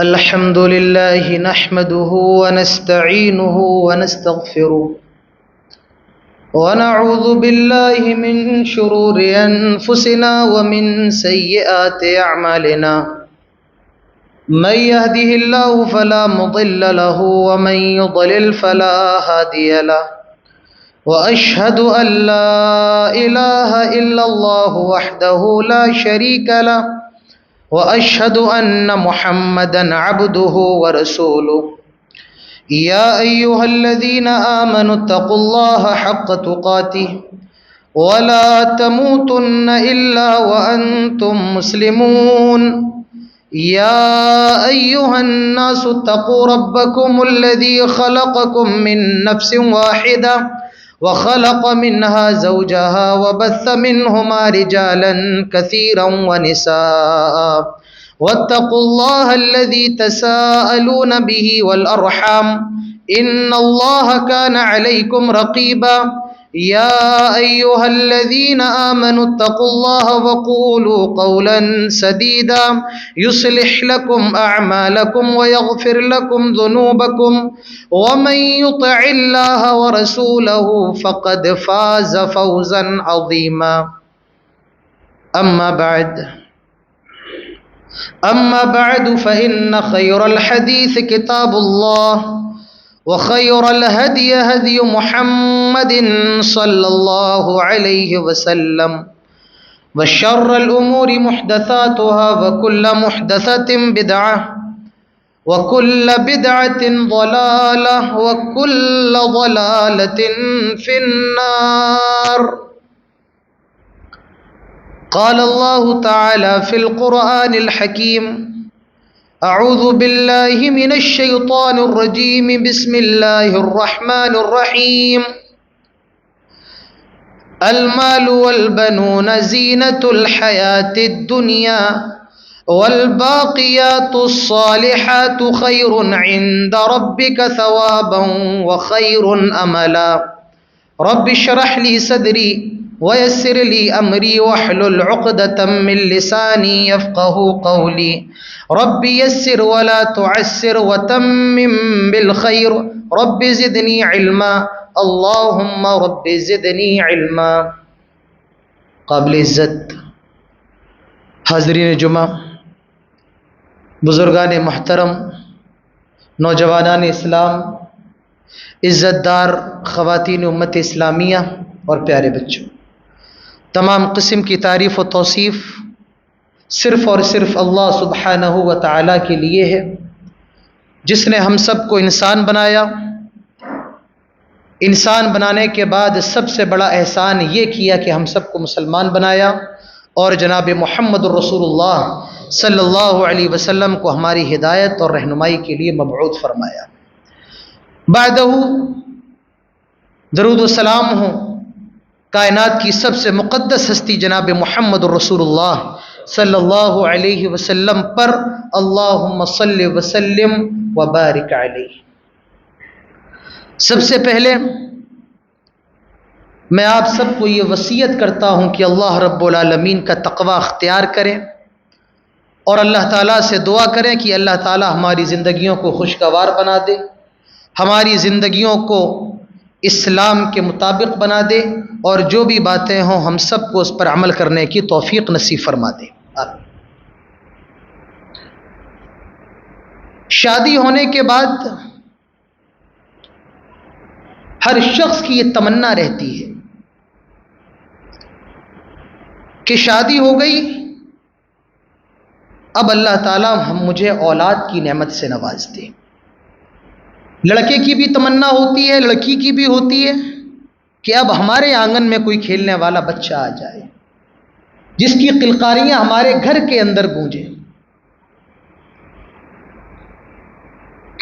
الحمد لله نحمده ونستعينه ونستغفره ونعوذ بالله من شرور أنفسنا ومن سيئات أعمالنا من يهده الله فلا مضل له ومن يضلل فلا هادي له وأشهد أن لا إله إلا الله وحده لا شريك له وأشهد أن محمدًا عبده ورسوله يا أيها الذين آمنوا اتقوا الله حق تقاته ولا تموتن إلا وأنتم مسلمون يا أيها الناس اتقوا ربكم الذي خلقكم من نفس واحدة وخلق منها زوجها وبث منهما رجالا كثيرا ونساء واتقوا الله الذي تساءلون به والأرحام إن الله كان عليكم رقيبا يا أيها الذين آمنوا اتقوا الله وقولوا قولا سديدا يصلح لكم أعمالكم ويغفر لكم ذنوبكم ومن يطع الله ورسوله فقد فاز فوزا عظيما أما بعد فإن خير الحديث كتاب الله وخير الهدي هدي محمد صلى الله عليه وسلم وشر الأمور محدثاتها وكل محدثة بدعة وكل بدعة ضلالة وكل ضلالة في النار. قال الله تعالى في القرآن الحكيم أعوذ بالله من الشيطان الرجيم بسم الله الرحمن الرحيم المال والبنون زينة الحياة الدنيا والباقيات الصالحات خير عند ربك ثوابا وخير أملا رب اشرح لي صدري ويسر لي أمري واحلل عقدة من لساني يفقه قولي رب يسر ولا تعسر وتمم بالخير رب زدني علما اللهم رب زدنی علما. قابل عزت حاضرین جمعہ، بزرگان محترم، نوجوانان اسلام، عزت دار خواتین امت اسلامیہ اور پیارے بچوں، تمام قسم کی تعریف و توصیف صرف اور صرف اللہ سبحانہ و تعالیٰ کے لیے ہے، جس نے ہم سب کو انسان بنایا. انسان بنانے کے بعد سب سے بڑا احسان یہ کیا کہ ہم سب کو مسلمان بنایا اور جناب محمد الرسول اللہ صلی اللہ علیہ وسلم کو ہماری ہدایت اور رہنمائی کے لیے مبعوث فرمایا. بعدہ درود و سلام ہو کائنات کی سب سے مقدس ہستی جناب محمد الرسول اللہ صلی اللہ علیہ وسلم پر، اللہم صلی وسلم وبارک علیہ. سب سے پہلے میں آپ سب کو یہ وصیت کرتا ہوں کہ اللہ رب العالمین کا تقوی اختیار کریں اور اللہ تعالیٰ سے دعا کریں کہ اللہ تعالیٰ ہماری زندگیوں کو خوشگوار بنا دے، ہماری زندگیوں کو اسلام کے مطابق بنا دے اور جو بھی باتیں ہوں ہم سب کو اس پر عمل کرنے کی توفیق نصیب فرما دے. شادی ہونے کے بعد ہر شخص کی یہ تمنا رہتی ہے کہ شادی ہو گئی، اب اللہ تعالیٰ مجھے اولاد کی نعمت سے نواز دے. لڑکے کی بھی تمنا ہوتی ہے، لڑکی کی بھی ہوتی ہے کہ اب ہمارے آنگن میں کوئی کھیلنے والا بچہ آ جائے جس کی قلقاریاں ہمارے گھر کے اندر گونجیں.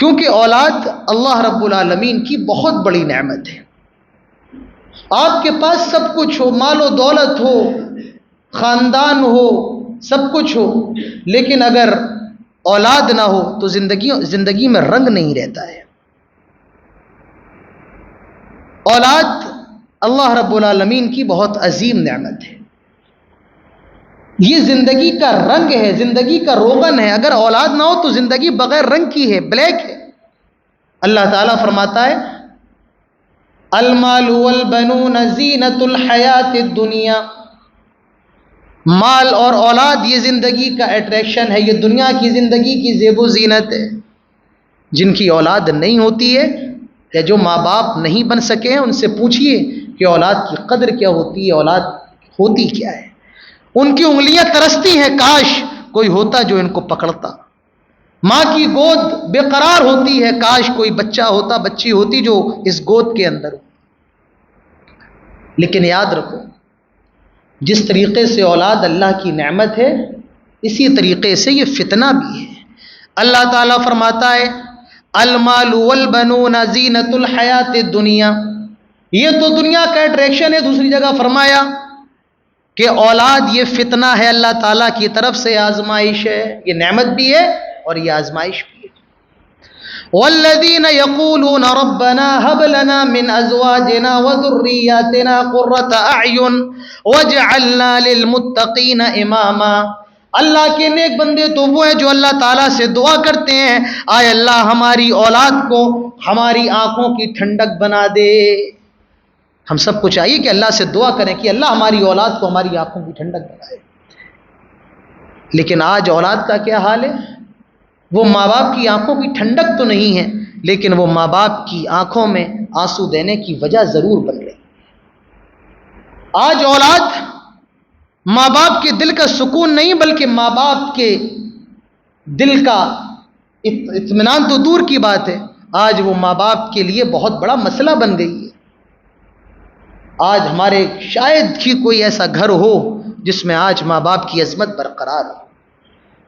کیونکہ اولاد اللہ رب العالمین کی بہت بڑی نعمت ہے۔ آپ کے پاس سب کچھ ہو، مال و دولت ہو، خاندان ہو، سب کچھ ہو، لیکن اگر اولاد نہ ہو تو زندگی میں رنگ نہیں رہتا ہے۔ اولاد اللہ رب العالمین کی بہت عظیم نعمت ہے، یہ زندگی کا رنگ ہے، زندگی کا روغن ہے۔ اگر اولاد نہ ہو تو زندگی بغیر رنگ کی ہے، بلیک ہے۔ اللہ تعالیٰ فرماتا ہے المال والبنون زینت الحیات الدنیا، مال اور اولاد یہ زندگی کا اٹریکشن ہے، یہ دنیا کی زندگی کی زیب و زینت ہے۔ جن کی اولاد نہیں ہوتی ہے یا جو ماں باپ نہیں بن سکے ہیں، ان سے پوچھئے کہ اولاد کی قدر کیا ہوتی ہے، اولاد ہوتی کیا ہے۔ ان کی انگلیاں ترستی ہیں، کاش کوئی ہوتا جو ان کو پکڑتا۔ ماں کی گود بے قرار ہوتی ہے، کاش کوئی بچہ ہوتا، بچی ہوتی جو اس گود کے اندر ہو۔ لیکن یاد رکھو، جس طریقے سے اولاد اللہ کی نعمت ہے، اسی طریقے سے یہ فتنہ بھی ہے۔ اللہ تعالیٰ فرماتا ہے المال والبنون زینت الحیات الدنیا، یہ تو دنیا کا اٹریکشن ہے۔ دوسری جگہ فرمایا کہ اولاد یہ فتنہ ہے، اللہ تعالیٰ کی طرف سے آزمائش ہے، یہ نعمت بھی ہے اور یہ آزمائش بھی ہے۔ والذین یقولون ربنا هب لنا من ازواجنا وذریاتنا قرۃ اعین واجعلنا للمتقین اماما، اللہ کے نیک بندے تو وہ ہیں جو اللہ تعالیٰ سے دعا کرتے ہیں، آئے اللہ ہماری اولاد کو ہماری آنکھوں کی ٹھنڈک بنا دے۔ ہم سب کو چاہیے کہ اللہ سے دعا کریں کہ اللہ ہماری اولاد کو ہماری آنکھوں کی ٹھنڈک بنائے۔ لیکن آج اولاد کا کیا حال ہے؟ وہ ماں باپ کی آنکھوں کی ٹھنڈک تو نہیں ہے، لیکن وہ ماں باپ کی آنکھوں میں آنسو دینے کی وجہ ضرور بن رہی۔ آج اولاد ماں باپ کے دل کا سکون نہیں، بلکہ ماں باپ کے دل کا اطمینان تو دور کی بات ہے، آج وہ ماں باپ کے لیے بہت بڑا مسئلہ بن گئی ہے۔ آج ہمارے شاید ہی کوئی ایسا گھر ہو جس میں آج ماں باپ کی عظمت برقرار ہو۔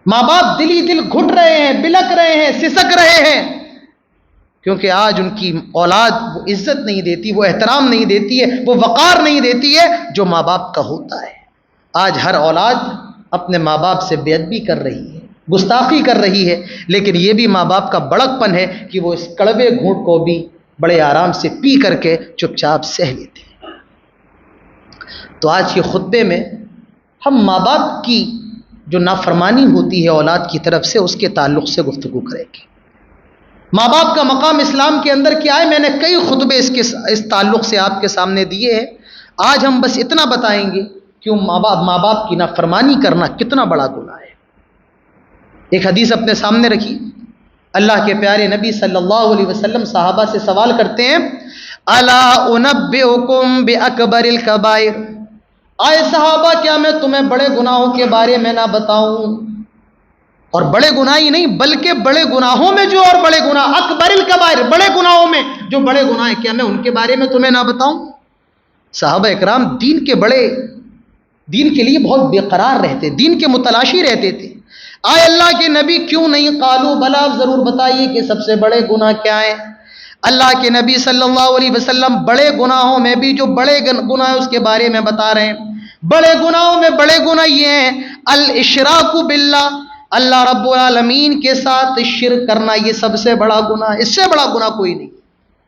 ماں باپ دل ہی دل گھٹ رہے ہیں، بلک رہے ہیں، سسک رہے ہیں، کیونکہ آج ان کی اولاد وہ عزت نہیں دیتی، وہ احترام نہیں دیتی ہے، وہ وقار نہیں دیتی ہے جو ماں باپ کا ہوتا ہے۔ آج ہر اولاد اپنے ماں باپ سے بے ادبی کر رہی ہے، گستاخی کر رہی ہے، لیکن یہ بھی ماں باپ کا بڑک پن ہے کہ وہ اس کڑوے گھونٹ کو بھی بڑے آرام سے پی کر کے چپ چاپ سہ لیتے ہیں۔ تو آج کے خطبے میں ہم ماں باپ کی جو نافرمانی ہوتی ہے اولاد کی طرف سے، اس کے تعلق سے گفتگو کریں گے۔ ماں باپ کا مقام اسلام کے اندر کیا ہے؟ میں نے کئی خطبے اس تعلق سے آپ کے سامنے دیے ہیں، آج ہم بس اتنا بتائیں گے کہ ماں باپ کی نافرمانی کرنا کتنا بڑا گناہ ہے۔ ایک حدیث اپنے سامنے رکھی، اللہ کے پیارے نبی صلی اللہ علیہ وسلم صحابہ سے سوال کرتے ہیں الا انبئکم باکبر الکبائر، آئے صحابہ کیا میں تمہیں بڑے گناہوں کے بارے میں نہ بتاؤں؟ اور بڑے گناہ ہی نہیں بلکہ بڑے گناہوں میں جو اور بڑے گناہ، اکبر الکبائر، بڑے گناہوں میں جو بڑے گناہ ہیں، کیا میں ان کے بارے میں تمہیں نہ بتاؤں؟ صحابہ اکرام دین کے لیے بہت بے قرار رہتے، دین کے متلاشی رہتے تھے۔ آئے اللہ کے نبی کیوں نہیں؟ قالوا بلا، ضرور بتائیے کہ سب سے بڑے گناہ کیا ہیں۔ اللہ کے نبی صلی اللہ علیہ وسلم بڑے گناہوں میں بھی جو بڑے گناہ ہیں اس کے بارے میں بتا رہے ہیں۔ بڑے گناہوں میں بڑے گناہ یہ ہیں الاشراک باللہ، اللہ رب العالمین کے ساتھ شرک کرنا، یہ سب سے بڑا گناہ، اس سے بڑا گناہ کوئی نہیں،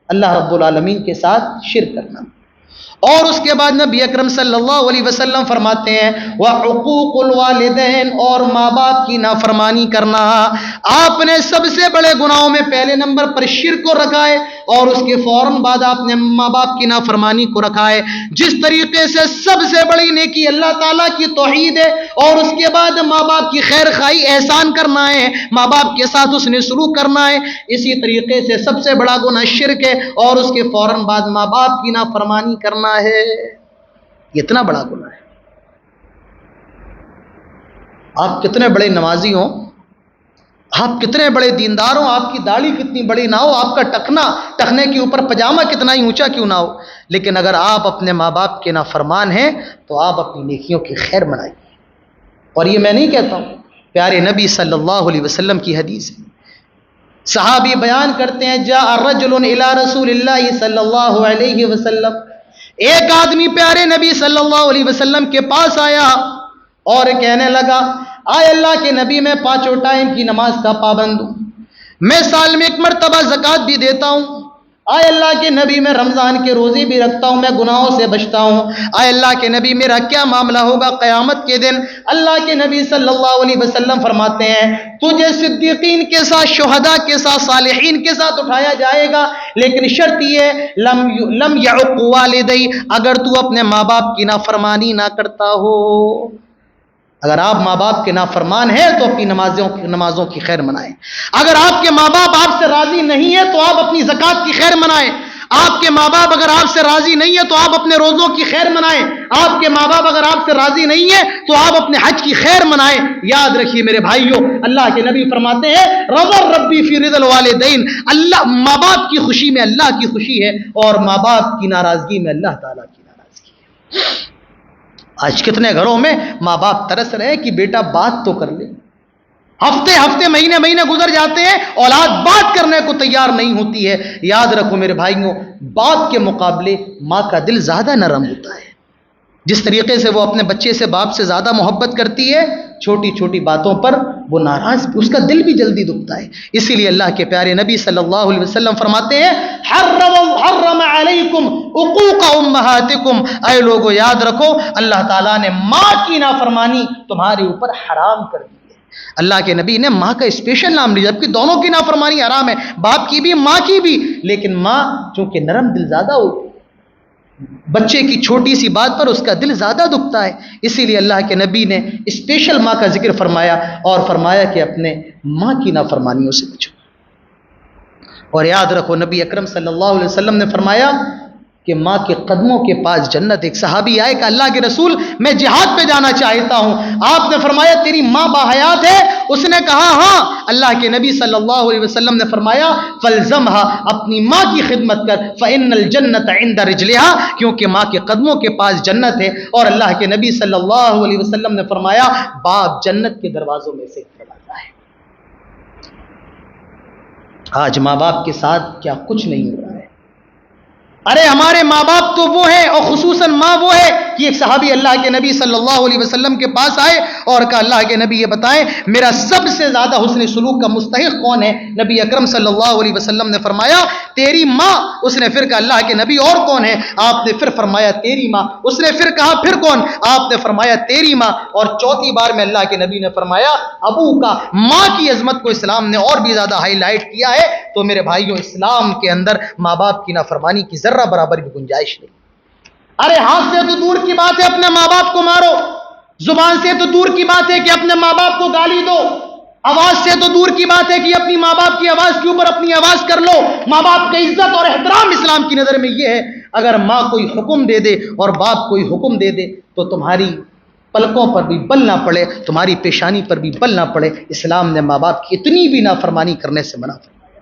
اللہ رب العالمین کے ساتھ شرک کرنا۔ اور اس کے بعد نبی اکرم صلی اللہ علیہ وسلم فرماتے ہیں وعقوق الوالدین، اور ماں باپ کی نافرمانی کرنا۔ آپ نے سب سے بڑے گناہوں میں پہلے نمبر پر شرک کو رکھا ہے، اور اس کے فوراً بعد آپ نے ماں باپ کی نافرمانی کو رکھا ہے۔ جس طریقے سے سب سے بڑی نیکی اللہ تعالیٰ کی توحید ہے، اور اس کے بعد ماں باپ کی خیر خواہی، احسان کرنا ہے، ماں باپ کے ساتھ اس نے سلوک کرنا ہے، اسی طریقے سے سب سے بڑا گناہ شرک ہے، اور اس کے فوراً بعد ماں باپ کی نافرمانی کرنا ہے۔ یہ اتنا بڑا گناہ ہے۔ آپ کتنے بڑے نمازی ہوں، آپ کتنے بڑے دیندار ہوں، آپ کی داڑھی کتنی بڑی نہ ہو، آپ کا ٹخنے کے اوپر پجامہ کتنا ہی اونچا کیوں نہ ہو، لیکن اگر آپ اپنے ماں باپ کے نافرمان ہیں تو آپ اپنی نیکیوں کی خیر منائیے۔ اور یہ میں نہیں کہتا ہوں، پیارے نبی صلی اللہ علیہ وسلم کی حدیث ہے، صحابی بیان کرتے ہیں جاء رجل الی رسول اللہ صلی اللہ علیہ وسلم، ایک آدمی پیارے نبی صلی اللہ علیہ وسلم کے پاس آیا اور کہنے لگا آئے اللہ کے نبی میں 5 ٹائم کی نماز کا پابند ہوں، میں سال میں 1 مرتبہ زکوٰۃ بھی دیتا ہوں، آئے اللہ کے نبی میں رمضان کے روزے بھی رکھتا ہوں، میں گناہوں سے بچتا ہوں، آئے اللہ کے نبی میرا کیا معاملہ ہوگا قیامت کے دن؟ اللہ کے نبی صلی اللہ علیہ وسلم فرماتے ہیں تجھے صدیقین کے ساتھ، شہداء کے ساتھ، صالحین کے ساتھ اٹھایا جائے گا، لیکن شرط یہ لم یعق والدی، اگر تو اپنے ماں باپ کی نافرمانی نہ کرتا ہو۔ اگر آپ ماں باپ کے نافرمان ہیں تو اپنی نمازوں کی خیر منائیں، اگر آپ کے ماں باپ آپ سے راضی نہیں ہیں تو آپ اپنی زکوٰۃ کی خیر منائیں، آپ کے ماں باپ اگر آپ سے راضی نہیں ہیں تو آپ اپنے روزوں کی خیر منائیں، آپ کے ماں باپ اگر آپ سے راضی نہیں ہیں تو آپ اپنے حج کی خیر منائیں۔ یاد رکھیے میرے بھائیوں، اللہ کے نبی فرماتے ہیں رضا ربی فی رضا الوالدین، اللہ ماں باپ کی خوشی میں اللہ کی خوشی ہے اور ماں باپ کی ناراضگی میں اللہ تعالیٰ کی ناراضگی ہے۔ آج کتنے گھروں میں ماں باپ ترس رہے ہیں کہ بیٹا بات تو کر لے، ہفتے مہینے گزر جاتے ہیں، اولاد بات کرنے کو تیار نہیں ہوتی ہے۔ یاد رکھو میرے بھائیوں، باپ کے مقابلے ماں کا دل زیادہ نرم ہوتا ہے، جس طریقے سے وہ اپنے بچے سے باپ سے زیادہ محبت کرتی ہے، چھوٹی چھوٹی باتوں پر وہ ناراض، اس کا دل بھی جلدی دکھتا ہے۔ اسی لیے اللہ کے پیارے نبی صلی اللہ علیہ وسلم فرماتے ہیں حرم علیکم عقوق امہاتکم، اے لوگو یاد رکھو اللہ تعالیٰ نے ماں کی نافرمانی تمہارے اوپر حرام کر دی ہے۔ اللہ کے نبی نے ماں کا اسپیشل نام لیا، جبکہ دونوں کی نافرمانی حرام ہے، باپ کی بھی ماں کی بھی، لیکن ماں چونکہ نرم دل زیادہ ہوتی، بچے کی چھوٹی سی بات پر اس کا دل زیادہ دکھتا ہے، اسی لیے اللہ کے نبی نے اسپیشل ماں کا ذکر فرمایا اور فرمایا کہ اپنے ماں کی نافرمانیوں سے بچو۔ اور یاد رکھو نبی اکرم صلی اللہ علیہ وسلم نے فرمایا کہ ماں کے قدموں کے پاس جنت۔ ایک صحابی آئے کہ اللہ کے رسول میں جہاد پہ جانا چاہتا ہوں، آپ نے فرمایا تیری ماں باحیات ہے؟ اس نے کہا ہاں۔ اللہ کے نبی صلی اللہ علیہ وسلم نے فرمایا فَالْزَمْهَا، اپنی ماں کی خدمت کر، فَإِنَّ الْجَنَّةَ عِنْدَ رِجْلِهَا، کیونکہ ماں کے قدموں کے پاس جنت ہے۔ اور اللہ کے نبی صلی اللہ علیہ وسلم نے فرمایا باپ جنت کے دروازوں میں سے ایک دروازہ ہے۔ آج ماں باپ کے ساتھ کیا کچھ نہیں ہو رہا ہے۔ ارے ہمارے ماں باپ تو وہ ہیں، اور خصوصاً ماں وہ ہے کہ ایک صحابی اللہ کے نبی صلی اللہ علیہ وسلم کے پاس آئے اور کہا اللہ کے نبی یہ بتائیں میرا سب سے زیادہ حسن سلوک کا مستحق کون ہے؟ نبی اکرم صلی اللہ علیہ وسلم نے فرمایا تیری ماں۔ اس نے پھر کہا اللہ کے نبی اور کون ہے؟ آپ نے پھر فرمایا تیری ماں۔ اس نے پھر کہا پھر کون؟ آپ نے فرمایا تیری ماں۔ اور چوتھی بار میں اللہ کے نبی نے فرمایا ابو کا۔ ماں کی عظمت کو اسلام نے اور بھی زیادہ ہائی لائٹ کیا ہے۔ تو میرے بھائیوں اسلام کے اندر ماں باپ کی نافرمانی کی ذرہ برابر بھی گنجائش نہیں۔ ارے ہاتھ سے تو دور کی بات ہے اپنے ماں باپ کو مارو، زبان سے تو دور کی بات ہے کہ اپنے ماں باپ کو گالی دو، آواز سے تو دور کی بات ہے کہ اپنی ماں باپ کی آواز کے اوپر اپنی آواز کر لو۔ ماں باپ کی عزت اور احترام اسلام کی نظر میں یہ ہے اگر ماں کوئی حکم دے دے اور باپ کوئی حکم دے دے تو تمہاری پلکوں پر بھی بل نہ پڑے، تمہاری پیشانی پر بھی بل نہ پڑے۔ اسلام نے ماں باپ کی اتنی بھی نافرمانی کرنے سے منع فرمایا۔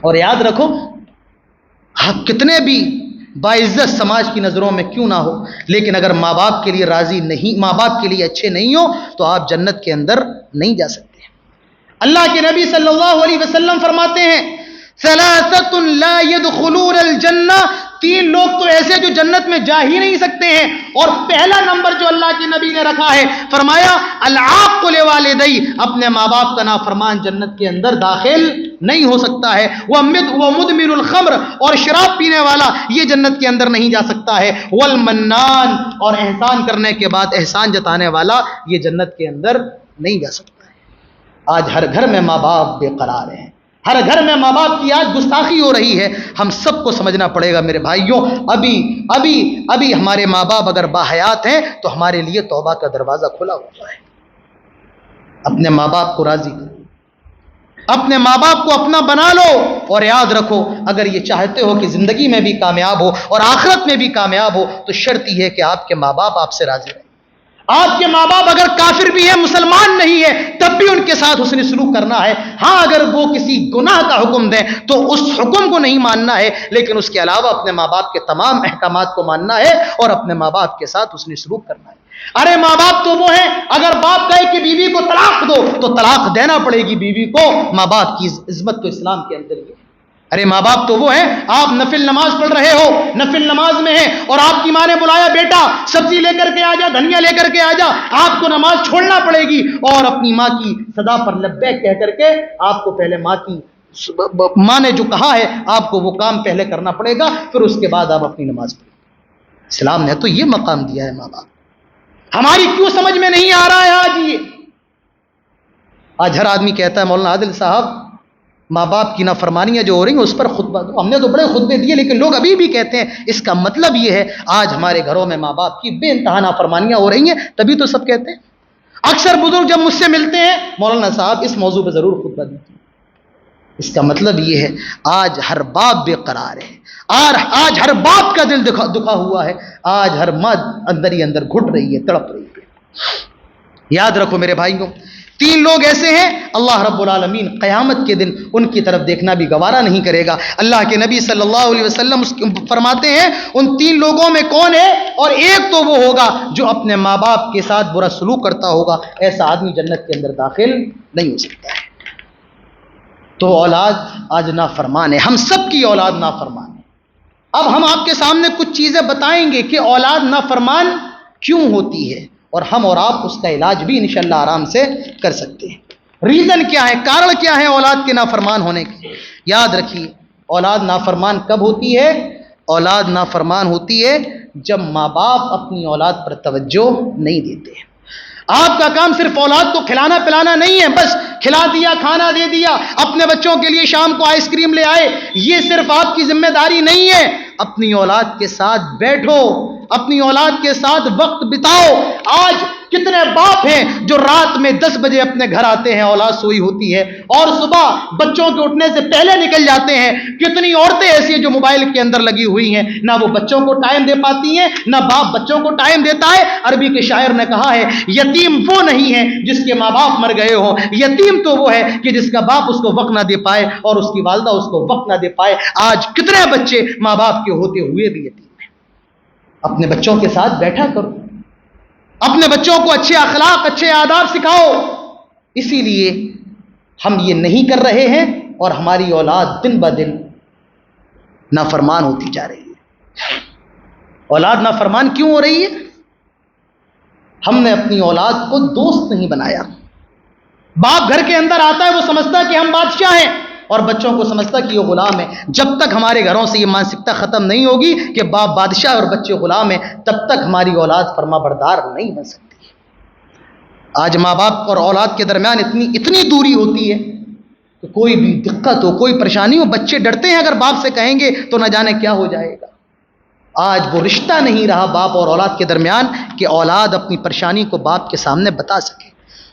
اور یاد رکھو آپ کتنے بھی باعزت سماج کی نظروں میں کیوں نہ ہو، لیکن اگر ماں باپ کے لیے راضی نہیں، ماں باپ کے لیے اچھے نہیں ہو تو آپ جنت کے اندر نہیں جا سکتے۔ اللہ کے نبی صلی اللہ علیہ وسلم فرماتے ہیں ثلاثۃ لا يدخلون الجنہ، 3 لوگ تو ایسے جو جنت میں جا ہی نہیں سکتے ہیں۔ اور پہلا نمبر جو اللہ کے نبی نے رکھا ہے فرمایا العاق لوالدی، اپنے ماں باپ کا نافرمان جنت کے اندر داخل نہیں ہو سکتا ہے۔ ومدمن الخمر، اور شراب پینے والا یہ جنت کے اندر نہیں جا سکتا ہے۔ والمنان، اور احسان کرنے کے بعد احسان جتانے والا یہ جنت کے اندر نہیں جا سکتا ہے۔ آج ہر گھر میں ماں باپ بے قرار ہیں، ہر گھر میں ماں باپ کی آج گستاخی ہو رہی ہے۔ ہم سب کو سمجھنا پڑے گا میرے بھائیوں، ابھی ہمارے ماں باپ اگر باحیات ہیں تو ہمارے لیے توبہ کا دروازہ کھلا ہوا ہے۔ اپنے ماں باپ کو راضی کرو، اپنے ماں باپ کو اپنا بنا لو، اور یاد رکھو اگر یہ چاہتے ہو کہ زندگی میں بھی کامیاب ہو اور آخرت میں بھی کامیاب ہو تو شرط یہ ہے کہ آپ کے ماں باپ آپ سے راضی رہیں۔ آپ کے ماں باپ اگر کافر بھی ہیں، مسلمان نہیں ہے، تب بھی ان کے ساتھ حسن سلوک کرنا ہے۔ ہاں اگر وہ کسی گناہ کا حکم دیں تو اس حکم کو نہیں ماننا ہے، لیکن اس کے علاوہ اپنے ماں باپ کے تمام احکامات کو ماننا ہے اور اپنے ماں باپ کے ساتھ حسن سلوک کرنا ہے۔ ارے ماں باپ تو وہ ہیں، اگر باپ کہے کہ بیوی کو طلاق دو تو طلاق دینا پڑے گی بیوی کو۔ ماں باپ کی عظمت تو اسلام کے اندر ہی ہے۔ ارے ماں باپ تو وہ ہیں، آپ نفل نماز پڑھ رہے ہو، نفل نماز میں ہیں اور آپ کی ماں نے بلایا بیٹا سبزی لے کر کے آ جا، دھنیا لے کر کے آ جا، آپ کو نماز چھوڑنا پڑے گی اور اپنی ماں کی صدا پر لبیک کہہ کر کے آپ کو پہلے ماں نے جو کہا ہے آپ کو وہ کام پہلے کرنا پڑے گا، پھر اس کے بعد آپ اپنی نماز پڑھیں۔ اسلام نے تو یہ مقام دیا ہے ماں باپ۔ ہماری کیوں سمجھ میں نہیں آ رہا ہے آج ہر آدمی کہتا ہے مولانا عادل صاحب ماں باپ کی نافرمانیاں جو ہو رہی ہیں اس پر خطبہ دو۔ ہم نے تو بڑے خطبے دیے، لیکن لوگ ابھی بھی کہتے ہیں۔ اس کا مطلب یہ ہے آج ہمارے گھروں میں ماں باپ کی بے انتہا نافرمانیاں ہو رہی ہیں، تبھی تو سب کہتے ہیں۔ اکثر بزرگ جب مجھ سے ملتے ہیں، مولانا صاحب اس موضوع پہ ضرور خطبہ دیتے ہیں۔ اس کا مطلب یہ ہے آج ہر باپ بے قرار ہے، آج ہر باپ کا دل دکھا ہوا ہے، آج ہر ماں اندر ہی اندر گھٹ رہی ہے، تڑپ رہی ہے۔ یاد رکھو میرے بھائیوں، 3 لوگ ایسے ہیں اللہ رب العالمین قیامت کے دن ان کی طرف دیکھنا بھی گوارا نہیں کرے گا۔ اللہ کے نبی صلی اللہ علیہ وسلم فرماتے ہیں ان 3 لوگوں میں کون ہے؟ اور ایک تو وہ ہوگا جو اپنے ماں باپ کے ساتھ برا سلوک کرتا ہوگا، ایسا آدمی جنت کے اندر داخل نہیں ہو سکتا ہے۔ تو اولاد آج نافرمان ہے، ہم سب کی اولاد نافرمان ہے۔ اب ہم آپ کے سامنے کچھ چیزیں بتائیں گے کہ اولاد نافرمان کیوں ہوتی ہے، اور ہم اور آپ اس کا علاج بھی انشاءاللہ آرام سے کر سکتے ہیں۔ ریزن کیا ہے، کارن کیا ہے اولاد کے نافرمان ہونے کے؟ یاد رکھیے اولاد نافرمان کب ہوتی ہے؟ اولاد نافرمان ہوتی ہے جب ماں باپ اپنی اولاد پر توجہ نہیں دیتے۔ آپ کا کام صرف اولاد کو کھلانا پلانا نہیں ہے، بس کھلا دیا، کھانا دے دیا، اپنے بچوں کے لیے شام کو آئس کریم لے آئے، یہ صرف آپ کی ذمہ داری نہیں ہے۔ اپنی اولاد کے ساتھ بیٹھو، اپنی اولاد کے ساتھ وقت بتاؤ۔ آج کتنے باپ ہیں جو رات میں 10 بجے اپنے گھر آتے ہیں، اولاد سوئی ہوتی ہے، اور صبح بچوں کے اٹھنے سے پہلے نکل جاتے ہیں۔ کتنی عورتیں ایسی ہیں جو موبائل کے اندر لگی ہوئی ہیں، نہ وہ بچوں کو ٹائم دے پاتی ہیں، نہ باپ بچوں کو ٹائم دیتا ہے۔ عربی کے شاعر نے کہا ہے یتیم وہ نہیں ہے جس کے ماں باپ مر گئے ہوں، یتیم تو وہ ہے کہ جس کا باپ اس کو وقت نہ دے پائے اور اس کی والدہ اس کو وقت نہ دے پائے۔ آج کتنے بچے ماں باپ کے ہوتے ہوئے بھی یتیم ہیں۔ اپنے بچوں کے ساتھ بیٹھا کرو، اپنے بچوں کو اچھے اخلاق، اچھے آداب سکھاؤ۔ اسی لیے ہم یہ نہیں کر رہے ہیں اور ہماری اولاد دن بہ دن نافرمان ہوتی جا رہی ہے۔ اولاد نافرمان کیوں ہو رہی ہے؟ ہم نے اپنی اولاد کو دوست نہیں بنایا۔ باپ گھر کے اندر آتا ہے، وہ سمجھتا ہے کہ ہم بادشاہ ہیں، اور بچوں کو سمجھتا کہ یہ غلام ہے۔ جب تک ہمارے گھروں سے یہ مانسکتا ختم نہیں ہوگی کہ باپ بادشاہ اور بچے غلام ہیں، تب تک ہماری اولاد فرما بردار نہیں بن سکتی۔ آج ماں باپ اور اولاد کے درمیان اتنی دوری ہوتی ہے کہ کوئی بھی دقت ہو، کوئی پریشانی ہو، بچے ڈرتے ہیں اگر باپ سے کہیں گے تو نہ جانے کیا ہو جائے گا۔ آج وہ رشتہ نہیں رہا باپ اور اولاد کے درمیان کہ اولاد اپنی پریشانی کو باپ کے سامنے بتا سکے۔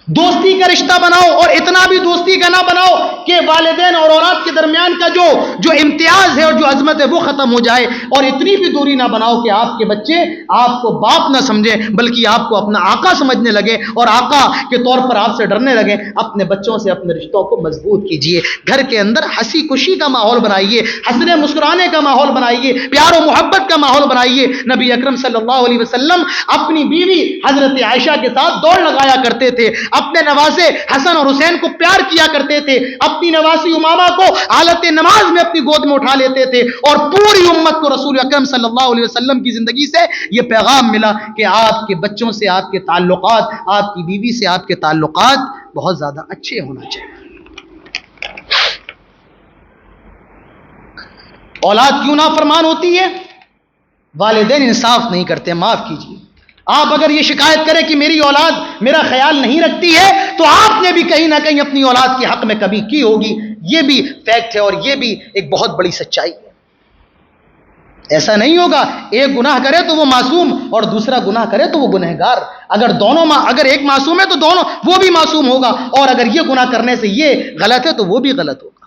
دوستی کا رشتہ بناؤ، اور اتنا بھی دوستی کا نہ بناؤ کہ والدین اور اولاد کے درمیان کا جو امتیاز ہے اور جو عظمت ہے وہ ختم ہو جائے، اور اتنی بھی دوری نہ بناؤ کہ آپ کے بچے آپ کو باپ نہ سمجھیں بلکہ آپ کو اپنا آقا سمجھنے لگے اور آقا کے طور پر آپ سے ڈرنے لگے۔ اپنے بچوں سے اپنے رشتوں کو مضبوط کیجیے، گھر کے اندر ہنسی خوشی کا ماحول بنائیے، ہنسنے مسکرانے کا ماحول بنائیے، پیار و محبت کا ماحول بنائیے۔ نبی اکرم صلی اللہ علیہ وسلم اپنی بیوی حضرت عائشہ کے ساتھ دوڑ لگایا کرتے تھے، اپنے نواسے حسن اور حسین کو پیار کیا کرتے تھے، اپنی نواسی امامہ کو حالت نماز میں اپنی گود میں اٹھا لیتے تھے، اور پوری امت کو رسول اکرم صلی اللہ علیہ وسلم کی زندگی سے یہ پیغام ملا کہ آپ کے بچوں سے آپ کے تعلقات، آپ کی بیوی سے آپ کے تعلقات بہت زیادہ اچھے ہونا چاہیے۔ اولاد کیوں نافرمان ہوتی ہے؟ والدین انصاف نہیں کرتے۔ معاف کیجیے، آپ اگر یہ شکایت کریں کہ میری اولاد میرا خیال نہیں رکھتی ہے تو آپ نے بھی کہیں نہ کہیں اپنی اولاد کے حق میں کمی کی ہوگی۔ یہ بھی فیکٹ ہے اور یہ بھی ایک بہت بڑی سچائی ہے۔ ایسا نہیں ہوگا ایک گناہ کرے تو وہ معصوم اور دوسرا گناہ کرے تو وہ گنہگار۔ اگر ایک معصوم ہے تو دونوں وہ بھی معصوم ہوگا، اور اگر یہ گناہ کرنے سے یہ غلط ہے تو وہ بھی غلط ہوگا۔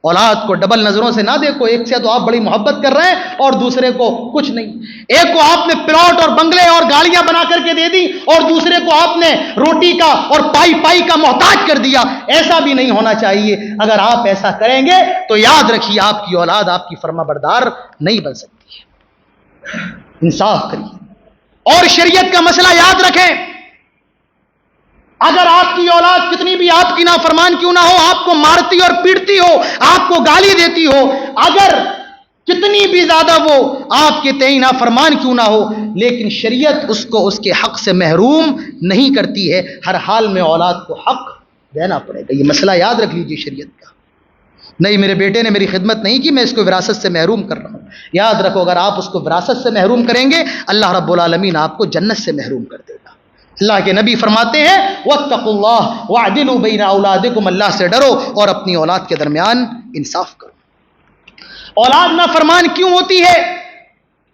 اولاد کو ڈبل نظروں سے نہ دیکھو، ایک سے تو آپ بڑی محبت کر رہے ہیں اور دوسرے کو کچھ نہیں، ایک کو آپ نے پلاٹ اور بنگلے اور گاڑیاں بنا کر کے دے دی اور دوسرے کو آپ نے روٹی کا اور پائی کا محتاج کر دیا، ایسا بھی نہیں ہونا چاہیے۔ اگر آپ ایسا کریں گے تو یاد رکھیے آپ کی اولاد آپ کی فرما بردار نہیں بن سکتی ہے۔ انصاف کریے اور شریعت کا مسئلہ یاد رکھیں، اگر آپ کی اولاد کتنی بھی آپ کی نافرمان کیوں نہ ہو، آپ کو مارتی اور پیٹتی ہو، آپ کو گالی دیتی ہو، اگر کتنی بھی زیادہ وہ آپ کے تئیں نافرمان کیوں نہ ہو، لیکن شریعت اس کو اس کے حق سے محروم نہیں کرتی ہے۔ ہر حال میں اولاد کو حق دینا پڑے گا، یہ مسئلہ یاد رکھ لیجیے شریعت کا۔ نہیں میرے بیٹے نے میری خدمت نہیں کی، میں اس کو وراثت سے محروم کر رہا ہوں، یاد رکھو اگر آپ اس کو وراثت سے محروم کریں گے، اللہ رب العالمین آپ کو جنت سے محروم کر دے گا۔ اللہ کے نبی فرماتے ہیں واتقوا اللہ واعدلوا بین اولادکم، اللہ سے ڈرو اور اپنی اولاد کے درمیان انصاف کرو۔ اولاد نافرمان کیوں ہوتی ہے؟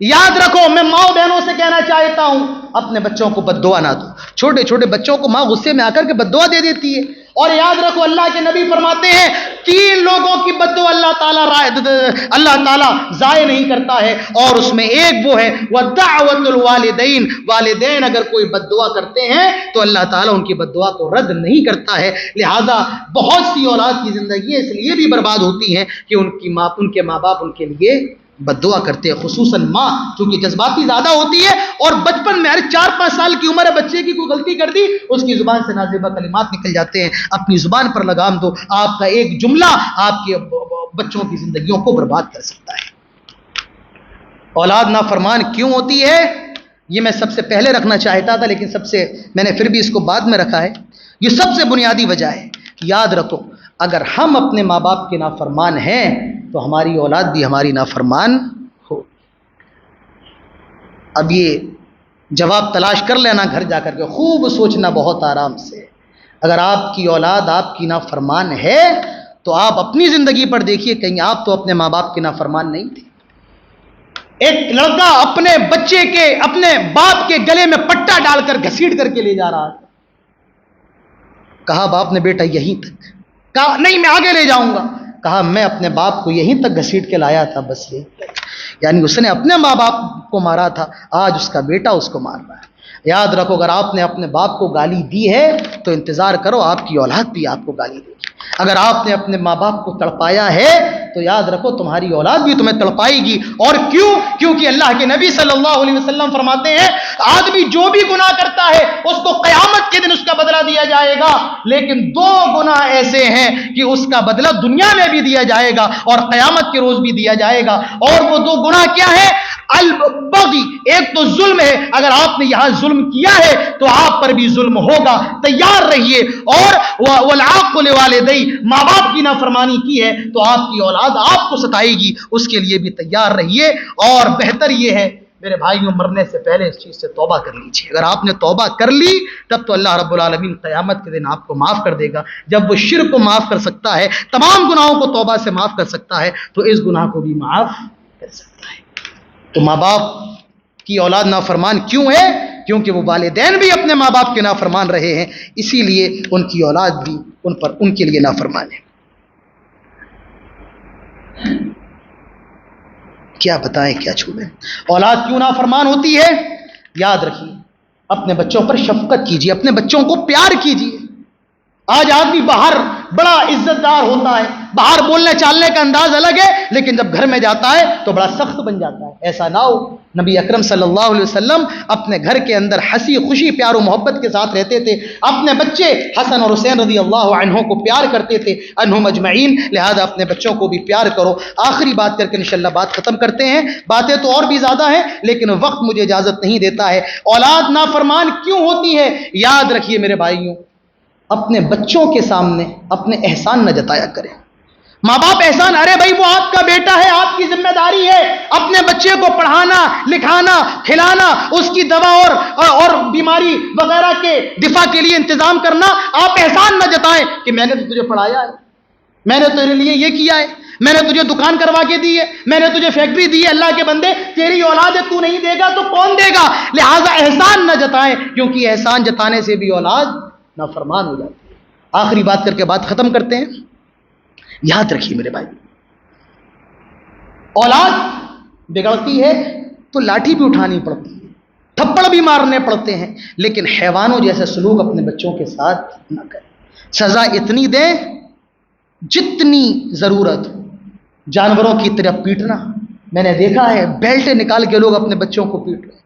یاد رکھو، میں ماؤں بہنوں سے کہنا چاہتا ہوں اپنے بچوں کو بد دعا نہ دو۔ چھوٹے چھوٹے بچوں کو ماں غصے میں آ کر کے بد دعا دے دیتی ہے، اور یاد رکھو اللہ کے نبی فرماتے ہیں 3 لوگوں کی بد دعا اللہ تعالیٰ ضائع نہیں کرتا ہے، اور اس میں ایک وہ ہے ودعوت الوالدین، والدین اگر کوئی بد دعا کرتے ہیں تو اللہ تعالیٰ ان کی بد دعا کو رد نہیں کرتا ہے۔ لہذا بہت سی اولاد کی زندگی اس لیے بھی برباد ہوتی ہیں کہ ان کے ماں باپ ان کے لیے بد دعا کرتے ہیں، خصوصاً ماں چونکہ جذباتی زیادہ ہوتی ہے، اور بچپن میں 4-5 سال کی عمر ہے، بچے کی کوئی غلطی کر دی، اس کی زبان سے نازیبہ کلمات نکل جاتے ہیں۔ اپنی زبان پر لگام دو، آپ کا ایک جملہ آپ کے بچوں کی زندگیوں کو برباد کر سکتا ہے۔ اولاد نافرمان کیوں ہوتی ہے یہ میں سب سے پہلے رکھنا چاہتا تھا، لیکن میں نے پھر بھی اس کو بعد میں رکھا ہے۔ یہ سب سے بنیادی وجہ ہے، یاد رکھو اگر ہم اپنے ماں باپ کے نافرمان ہیں تو ہماری اولاد بھی ہماری نافرمان ہو۔ اب یہ جواب تلاش کر لینا گھر جا کر کے، خوب سوچنا بہت آرام سے۔ اگر آپ کی اولاد آپ کی نافرمان ہے تو آپ اپنی زندگی پر دیکھیے، کہیں آپ تو اپنے ماں باپ کے نافرمان نہیں تھے۔ ایک لڑکا اپنے بچے کے اپنے باپ کے گلے میں پٹا ڈال کر گھسیٹ کر کے لے جا رہا تھا، کہا باپ نے بیٹا یہیں تک، کہا نہیں میں آگے لے جاؤں گا، کہا میں اپنے باپ کو یہیں تک گھسیٹ کے لایا تھا، بس یہیں تک۔ یعنی اس نے اپنے ماں باپ کو مارا تھا، آج اس کا بیٹا اس کو مار رہا ہے۔ یاد رکھو اگر آپ نے اپنے باپ کو گالی دی ہے تو انتظار کرو آپ کی اولاد بھی آپ کو گالی دے گی۔ اگر آپ نے اپنے ماں باپ کو تڑپایا ہے تو یاد رکھو تمہاری اولاد بھی تمہیں تڑپائے گی۔ اور کیوں؟ کیونکہ اللہ کے نبی صلی اللہ علیہ وسلم فرماتے ہیں آدمی جو بھی گناہ کرتا ہے اس کو قیامت کے دن اس کا بدلہ دیا جائے گا، لیکن 2 گناہ ایسے ہیں کہ اس کا بدلہ دنیا میں بھی دیا جائے گا اور قیامت کے روز بھی دیا جائے گا۔ اور وہ 2 گناہ کیا ہے؟ البغی، ایک تو ظلم ہے، اگر آپ نے یہاں ظلم کیا ہے تو آپ پر بھی ظلم ہوگا، تیار رہیے۔ اور والعاق لوالدی، ماں باپ کی نافرمانی کی ہے تو آپ کی اولاد آپ کو ستائے گی، اس کے لیے بھی تیار رہیے۔ اور بہتر یہ ہے میرے بھائیوں مرنے سے پہلے اس چیز سے توبہ کر لیجیے۔ اگر آپ نے توبہ کر لی تب تو اللہ رب العالمین قیامت کے دن آپ کو معاف کر دے گا۔ جب وہ شرک کو معاف کر سکتا ہے، تمام گناہوں کو توبہ سے معاف کر سکتا ہے، تو اس گناہ کو بھی معاف کر سکتا ہے۔ تو ماں باپ کی اولاد نافرمان کیوں ہے؟ کیونکہ وہ والدین بھی اپنے ماں باپ کے نافرمان رہے ہیں، اسی لیے ان کی اولاد بھی ان کے لیے نافرمان ہے۔ کیا بتائیں کیا چھوڑیں؟ اولاد کیوں نافرمان ہوتی ہے؟ یاد رکھیے اپنے بچوں پر شفقت کیجیے، اپنے بچوں کو پیار کیجیے۔ آج آدمی باہر بڑا عزت دار ہوتا ہے، باہر بولنے چالنے کا انداز الگ ہے، لیکن جب گھر میں جاتا ہے تو بڑا سخت بن جاتا ہے۔ ایسا نہ ہو۔ نبی اکرم صلی اللہ علیہ وسلم اپنے گھر کے اندر ہنسی خوشی پیار و محبت کے ساتھ رہتے تھے، اپنے بچے حسن اور حسین رضی اللہ عنہ کو پیار کرتے تھے، عنہم اجمعین، لہذا اپنے بچوں کو بھی پیار کرو۔ آخری بات کر کے انشاءاللہ بات ختم کرتے ہیں، باتیں تو اور بھی زیادہ ہیں لیکن وقت مجھے اجازت نہیں دیتا ہے۔ اولاد نافرمان کیوں ہوتی ہے؟ یاد رکھیے میرے بھائیوں، اپنے بچوں کے سامنے اپنے احسان نہ جتایا کریں۔ ماں باپ احسان، ارے بھائی وہ آپ کا بیٹا ہے، آپ کی ذمہ داری ہے اپنے بچے کو پڑھانا لکھانا کھلانا، اس کی دوا اور بیماری وغیرہ کے دفاع کے لیے انتظام کرنا۔ آپ احسان نہ جتائیں کہ میں نے تو تجھے پڑھایا ہے، میں نے تیرے لیے یہ کیا ہے، میں نے تجھے دکان کروا کے دی ہے، میں نے تجھے فیکٹری دی ہے۔ اللہ کے بندے تیری اولاد ہے، تو نہیں دے گا تو کون دے گا؟ لہٰذا احسان نہ جتائیں، کیونکہ احسان جتانے سے بھی اولاد نافرمان ہو جاتی ہے۔ آخری بات کر کے بات ختم کرتے ہیں۔ یاد رکھیے میرے بھائی، اولاد بگڑتی ہے تو لاٹھی بھی اٹھانی پڑتی ہے، تھپڑ بھی مارنے پڑتے ہیں، لیکن حیوانوں جیسے سلوک اپنے بچوں کے ساتھ نہ کریں۔ سزا اتنی دیں جتنی ضرورت ہو۔ جانوروں کی طرح پیٹنا، میں نے دیکھا ہے بیلٹ نکال کے لوگ اپنے بچوں کو پیٹ رہے ہیں،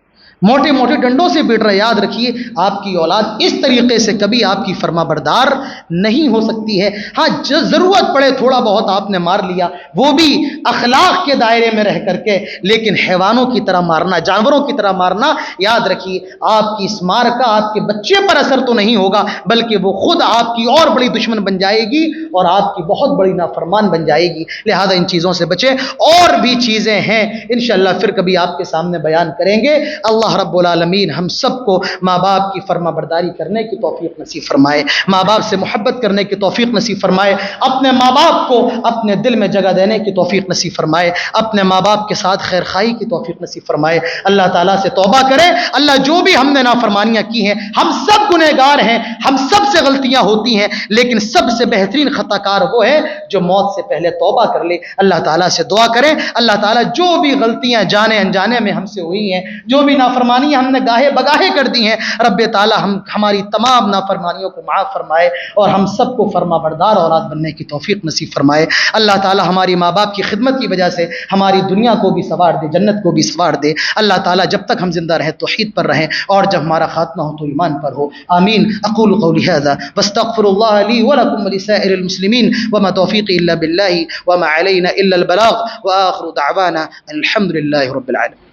موٹے موٹے ڈنڈوں سے پیٹ رہے ہیں۔ یاد رکھیے آپ کی اولاد اس طریقے سے کبھی آپ کی فرما بردار نہیں ہو سکتی ہے۔ ہاں ضرورت پڑے تھوڑا بہت آپ نے مار لیا، وہ بھی اخلاق کے دائرے میں رہ کر کے، لیکن حیوانوں کی طرح مارنا، جانوروں کی طرح مارنا، یاد رکھیے آپ کی اس مار کا آپ کے بچے پر اثر تو نہیں ہوگا، بلکہ وہ خود آپ کی اور بڑی دشمن بن جائے گی اور آپ کی بہت بڑی نافرمان بن جائے گی۔ لہذا ان چیزوں سے بچیں۔ اور بھی چیزیں ہیں انشاءاللہ پھر کبھی آپ کے سامنے بیان کریں گے۔ اللہ رب العالمین ہم سب کو ماں باپ کی فرما برداری کرنے کی توفیق نصیب فرمائے، ماں باپ سے محبت کرنے کی توفیق نصیب فرمائے، اپنے ماں باپ کو اپنے دل میں جگہ دینے کی توفیق نصیب فرمائے، اپنے ماں باپ کے ساتھ خیر خواہی کی توفیق نصیب فرمائے۔ اللہ تعالیٰ سے توبہ کریں، اللہ جو بھی ہم نے نافرمانیاں کی ہیں، ہم سب گنہگار ہیں، ہم سب سے غلطیاں ہوتی ہیں، لیکن سب سے بہترین خطا کار وہ ہے جو موت سے پہلے توبہ کر لے۔ اللہ تعالیٰ سے دعا کریں اللہ تعالیٰ جو بھی غلطیاں جانے انجانے میں ہم سے ہوئی ہیں، جو بھی نافرمانی ہم نے گاہے بگاہے کر دی ہیں، رب تعالیٰ ہماری تمام نافرمانیوں کو معاف فرمائے اور ہم سب کو فرما بردار اولاد بننے کی توفیق نصیب فرمائے۔ اللہ تعالیٰ ہماری ماں باپ کی خدمت کی وجہ سے ہماری دنیا کو بھی سنوار دے، جنت کو بھی سنوار دے۔ اللہ تعالیٰ جب تک ہم زندہ رہیں توحید پر رہیں اور جب ہمارا خاتمہ ہو تو ایمان پر ہو۔ آمین۔ اقول قولی هذا واستغفر الله لي ولكم ولسائر المسلمين وما توفيقي الا بالله وما علينا الا البلاغ واخر دعوانا الحمد لله رب العالمين۔